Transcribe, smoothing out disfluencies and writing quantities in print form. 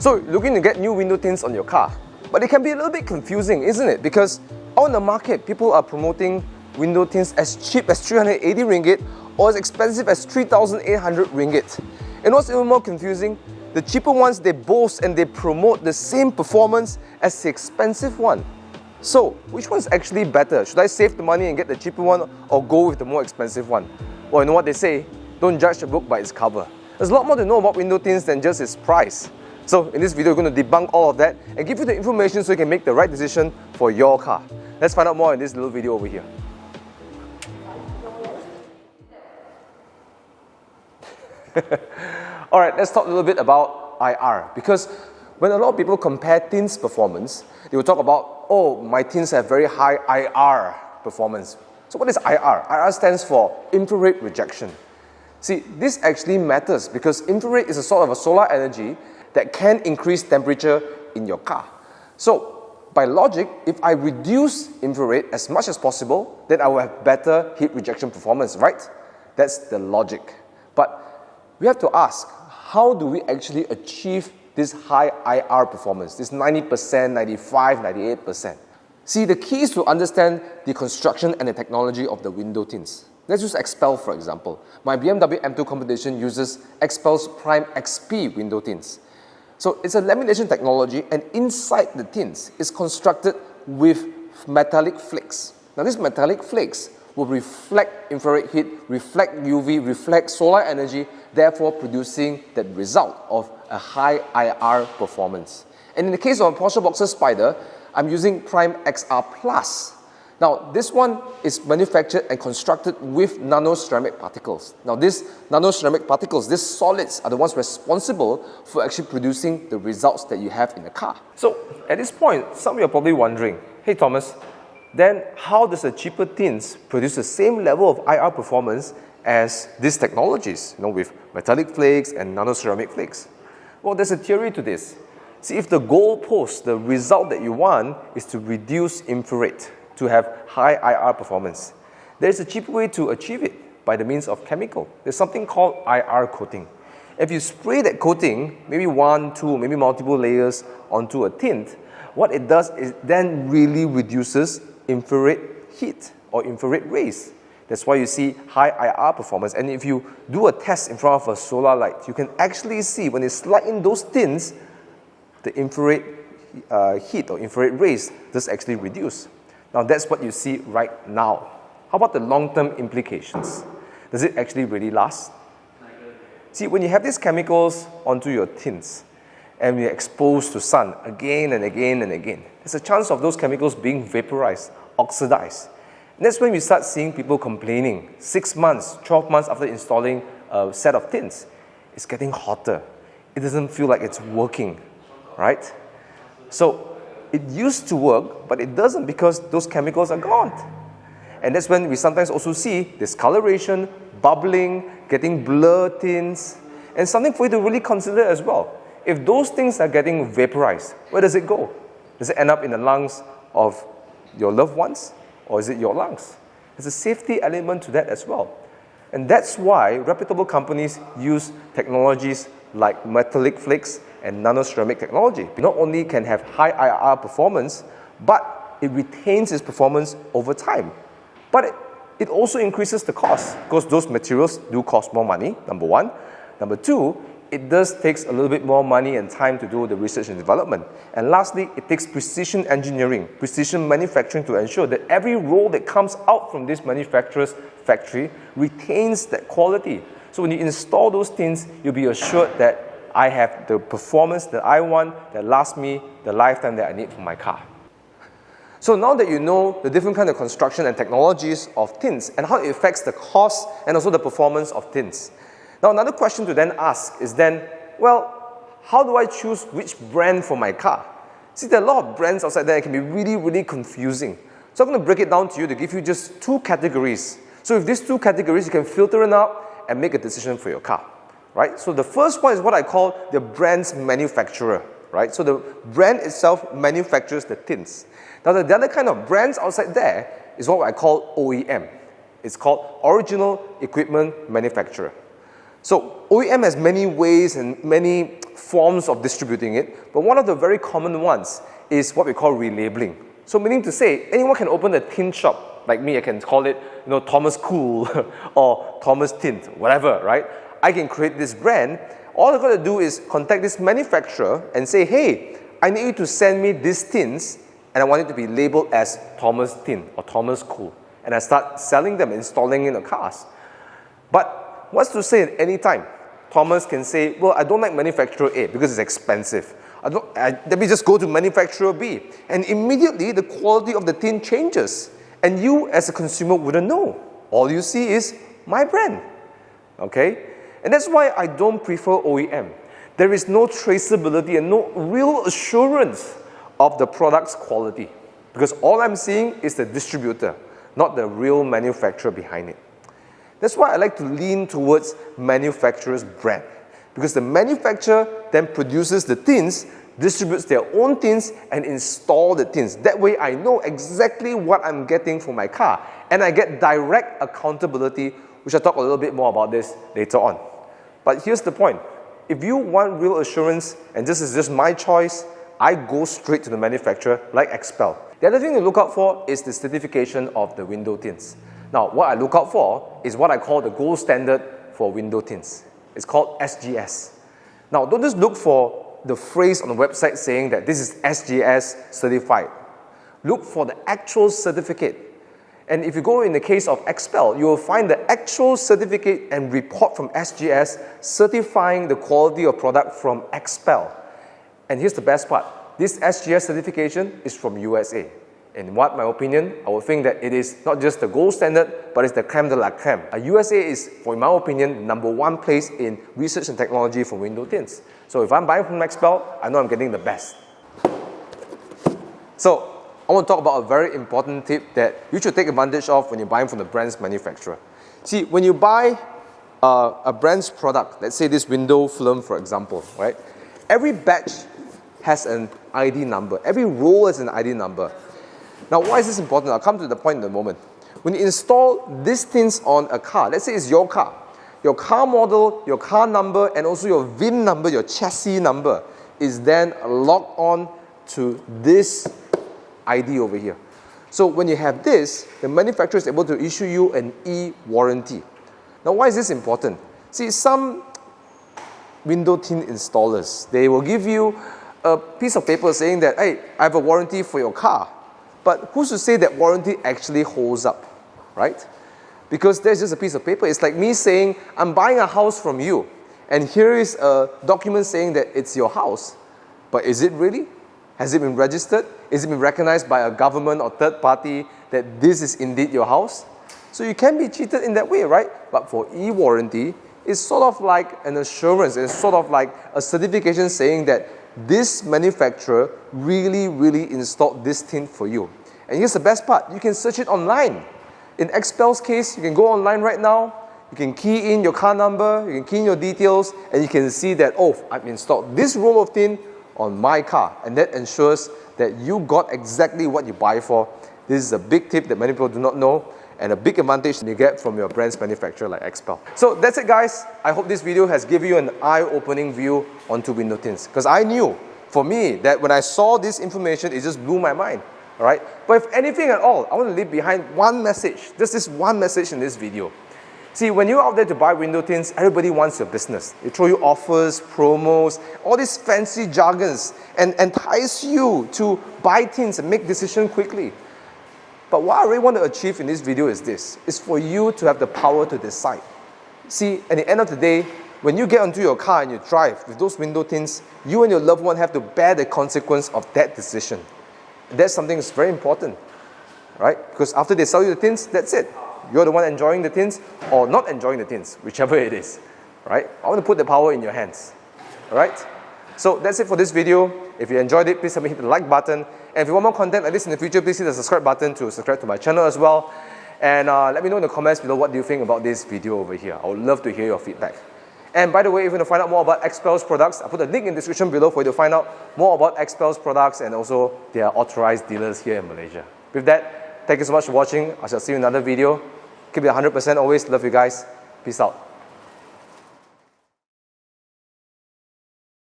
So looking to get new window tints on your car, but it can be a little bit confusing, isn't it? Because on the market, people are promoting window tints as cheap as 380 ringgit or as expensive as 3,800 ringgit. And what's even more confusing, the cheaper ones, they boast and they promote the same performance as the expensive one. So, which one's actually better? Should I save the money and get the cheaper one or go with the more expensive one? Well, you know what they say, don't judge a book by its cover. There's a lot more to know about window tints than just its price. So in this video, we're going to debunk all of that and give you the information so you can make the right decision for your car. Let's find out more in this little video over here. Alright, let's talk a little bit about IR, because when a lot of people compare tints performance, they will talk about, oh, my tints have very high IR performance. So what is IR? IR stands for infrared rejection. See, this actually matters because infrared is a sort of a solar energy that can increase temperature in your car. So, by logic, if I reduce infrared as much as possible, then I will have better heat rejection performance, right? That's the logic. But we have to ask, how do we actually achieve this high IR performance, this 90%, 95, 98%? See, the key is to understand the construction and the technology of the window tints. Let's use Xpel for example. My BMW M2 competition uses Xpel's Prime XP window tints. So it's a lamination technology, and inside the tints is constructed with metallic flakes. Now these metallic flakes will reflect infrared heat, reflect UV, reflect solar energy, therefore producing that result of a high IR performance. And in the case of a Porsche Boxer Spyder, I'm using Prime XR Plus. Now, this one is manufactured and constructed with Nano Ceramic particles. Now, these Nano Ceramic particles, these solids, are the ones responsible for actually producing the results that you have in the car. So, at this point, some of you are probably wondering, hey Thomas, then how does a cheaper tints produce the same level of IR performance as these technologies, with metallic flakes and Nano Ceramic flakes? Well, there's a theory to this. See, if the goal post, the result that you want, is to reduce infrared, to have high IR performance, there's a cheaper way to achieve it by the means of chemical. There's something called IR coating. If you spray that coating, maybe 1, 2, maybe multiple layers onto a tint, what it does is then really reduces infrared heat or infrared rays. That's why you see high IR performance. And if you do a test in front of a solar light, you can actually see when it's light in those tints, the infrared heat or infrared rays does actually reduce. Now that's what you see right now. How about the long-term implications? Does it actually really last? See, when you have these chemicals onto your tints and you're exposed to sun again and again and again, there's a chance of those chemicals being vaporized, oxidized. And that's when we start seeing people complaining 6 months, 12 months after installing a set of tints. It's getting hotter. It doesn't feel like it's working, right? So it used to work, but it doesn't because those chemicals are gone. And that's when we sometimes also see discoloration, bubbling, getting blurred tints, and something for you to really consider as well. If those things are getting vaporized, where does it go? Does it end up in the lungs of your loved ones, or is it your lungs? There's a safety element to that as well. And that's why reputable companies use technologies like metallic flakes and Nano Ceramic technology. Not only can have high IR performance, but it retains its performance over time. But it also increases the cost because those materials do cost more money, number one. Number two, it does takes a little bit more money and time to do the research and development. And lastly, it takes precision engineering, precision manufacturing to ensure that every roll that comes out from this manufacturer's factory retains that quality. So when you install those tints, you'll be assured that I have the performance that I want that lasts me the lifetime that I need for my car. So now that you know the different kind of construction and technologies of tints and how it affects the cost and also the performance of tints. Now another question to then ask is then, well, how do I choose which brand for my car? See, there are a lot of brands outside there that can be really, really confusing. So I'm going to break it down to you to give you just 2 categories. So with these 2 categories, you can filter it out and make a decision for your car. Right? So the first one is what I call the brand's manufacturer. Right? So the brand itself manufactures the tints. Now the other kind of brands outside there is what I call OEM. It's called Original Equipment Manufacturer. So OEM has many ways and many forms of distributing it, but one of the very common ones is what we call relabeling. So meaning to say, anyone can open a tint shop. Like me, I can call it, Thomas Cool or Thomas Tint, whatever, right? I can create this brand. All I've got to do is contact this manufacturer and say, hey, I need you to send me these tints and I want it to be labeled as Thomas Tint or Thomas Cool. And I start selling them, installing in the cars. But what's to say at any time? Thomas can say, well, I don't like manufacturer A because it's expensive. Let me just go to manufacturer B. And immediately the quality of the tint changes. And you as a consumer wouldn't know. All you see is my brand, okay? And that's why I don't prefer OEM. There is no traceability and no real assurance of the product's quality. Because all I'm seeing is the distributor, not the real manufacturer behind it. That's why I like to lean towards manufacturer's brand. Because the manufacturer then produces the tints, distributes their own tints and install the tints. That way I know exactly what I'm getting for my car and I get direct accountability, which I'll talk a little bit more about this later on. But here's the point. If you want real assurance, and this is just my choice, I go straight to the manufacturer like Xpel. The other thing to look out for is the certification of the window tints. Now, what I look out for is what I call the gold standard for window tints. It's called SGS. Now, don't just look for the phrase on the website saying that this is SGS certified. Look for the actual certificate. And if you go in the case of Xpel, you will find the actual certificate and report from SGS certifying the quality of product from Xpel. And here's the best part. This SGS certification is from USA. In what my opinion, I would think that it is not just the gold standard, but it's the creme de la creme. USA is, for my opinion, #1 place in research and technology for window tints. So if I'm buying from Xpel, I know I'm getting the best. So I want to talk about a very important tip that you should take advantage of when you're buying from the brand's manufacturer. See, when you buy a brand's product, let's say this window film, for example, right? Every batch has an ID number. Every roll has an ID number. Now, why is this important? I'll come to the point in a moment. When you install these tints on a car, let's say it's your car model, your car number, and also your VIN number, your chassis number, is then logged on to this ID over here. So when you have this, the manufacturer is able to issue you an e-warranty. Now, why is this important? See, some window tint installers, they will give you a piece of paper saying that, hey, I have a warranty for your car. But who's to say that warranty actually holds up, right? Because there's just a piece of paper. It's like me saying, I'm buying a house from you, and here is a document saying that it's your house. But is it really? Has it been registered? Is it been recognized by a government or third party that this is indeed your house? So you can be cheated in that way, right? But for e-warranty, it's sort of like an assurance. It's sort of like a certification saying that this manufacturer really installed this tint for you. And here's the best part. You can search it online. In Xpel's case, you can go online right now. You can key in your car number. You can key in your details. And you can see that, oh, I've installed this roll of tint on my car. And that ensures that you got exactly what you buy for. This is a big tip that many people do not know, and a big advantage that you get from your brand's manufacturer like Xpel. So that's it, guys. I hope this video has given you an eye-opening view onto window tints. Because I knew, for me, that when I saw this information, it just blew my mind. All right? But if anything at all, I want to leave behind one message. Just this one message in this video. See, when you're out there to buy window tints, everybody wants your business. They throw you offers, promos, all these fancy jargons, and entice you to buy tints and make decisions quickly. But what I really want to achieve in this video is this. It's for you to have the power to decide. See, at the end of the day, when you get onto your car and you drive with those window tints, you and your loved one have to bear the consequence of that decision. And that's something that's very important, right? Because after they sell you the tints, that's it. You're the one enjoying the tints or not enjoying the tints, whichever it is, right? I want to put the power in your hands, all right? So that's it for this video. If you enjoyed it, please help me hit the like button. And if you want more content like this in the future, please hit the subscribe button to subscribe to my channel as well. And let me know in the comments below what do you think about this video over here. I would love to hear your feedback. And by the way, if you want to find out more about Xpel's products, I'll put a link in the description below for you to find out more about Xpel's products and also their authorized dealers here in Malaysia. With that, thank you so much for watching. I shall see you in another video. Keep it 100% always. Love you guys. Peace out.